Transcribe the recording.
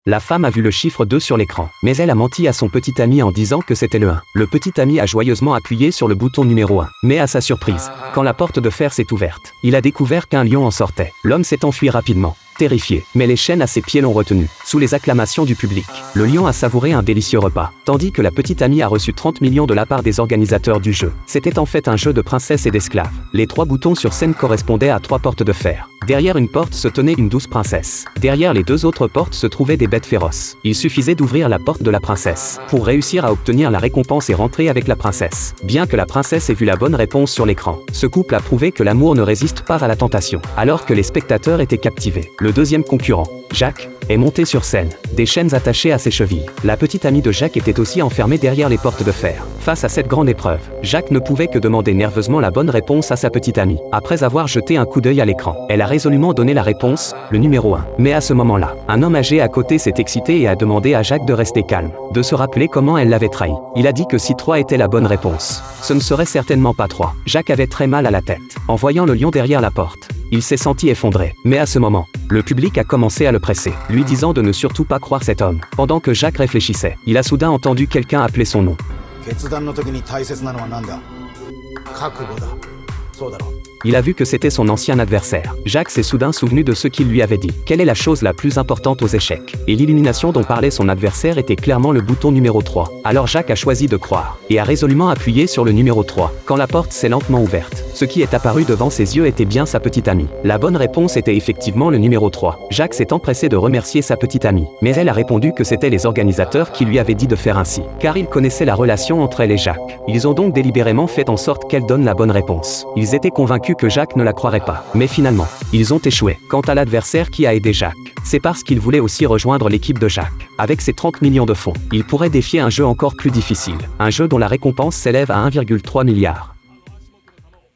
La femme a vu le chiffre 2 sur l'écran, mais elle a menti à son petit ami en disant que c'était le 1. Le petit ami a joyeusement appuyé sur le bouton numéro 1. Mais à sa surprise, quand la porte de fer s'est ouverte, il a découvert qu'un lion en sortait. L'homme s'est enfui rapidement, terrifié, mais les chaînes à ses pieds l'ont retenu. Sous les acclamations du public, le lion a savouré un délicieux repas, tandis que la petite amie a reçu 30 millions de la part des organisateurs du jeu. C'était en fait un jeu de princesse et d'esclaves. Les 3 boutons sur scène correspondaient à 3 portes de fer. Derrière une porte se tenait une douce princesse. Derrière les 2 autres portes se trouvaient des bêtes féroces. Il suffisait d'ouvrir la porte de la princesse pour réussir à obtenir la récompense et rentrer avec la princesse. Bien que la princesse ait vu la bonne réponse sur l'écran, ce couple a prouvé que l'amour ne résiste pas à la tentation, alors que les spectateurs étaient captivés. Le deuxième concurrent, Jacques, est monté sur scène, des chaînes attachées à ses chevilles. La petite amie de Jacques était aussi enfermée derrière les portes de fer. Face à cette grande épreuve, Jacques ne pouvait que demander nerveusement la bonne réponse à sa petite amie. Après avoir jeté un coup d'œil à l'écran, elle a résolument donné la réponse, le numéro 1. Mais à ce moment-là, un homme âgé à côté s'est excité et a demandé à Jacques de rester calme, de se rappeler comment elle l'avait trahi. Il a dit que si 3 était la bonne réponse, ce ne serait certainement pas 3. Jacques avait très mal à la tête. En voyant le lion derrière la porte, il s'est senti effondré. Mais à ce moment, le public a commencé à le presser, lui disant de ne surtout pas croire cet homme. Pendant que Jacques réfléchissait, il a soudain entendu quelqu'un appeler son nom. Il a vu que c'était son ancien adversaire. Jacques s'est soudain souvenu de ce qu'il lui avait dit. Quelle est la chose la plus importante aux échecs? Et l'illumination dont parlait son adversaire était clairement le bouton numéro 3. Alors Jacques a choisi de croire, et a résolument appuyé sur le numéro 3. Quand la porte s'est lentement ouverte, ce qui est apparu devant ses yeux était bien sa petite amie. La bonne réponse était effectivement le numéro 3. Jacques s'est empressé de remercier sa petite amie, mais elle a répondu que c'était les organisateurs qui lui avaient dit de faire ainsi, car ils connaissaient la relation entre elle et Jacques. Ils ont donc délibérément fait en sorte qu'elle donne la bonne réponse. Ils étaient convaincus que Jacques ne la croirait pas. Mais finalement, ils ont échoué. Quant à l'adversaire qui a aidé Jacques, c'est parce qu'il voulait aussi rejoindre l'équipe de Jacques. Avec ses 30 millions de fonds, il pourrait défier un jeu encore plus difficile. Un jeu dont la récompense s'élève à 1,3 milliard.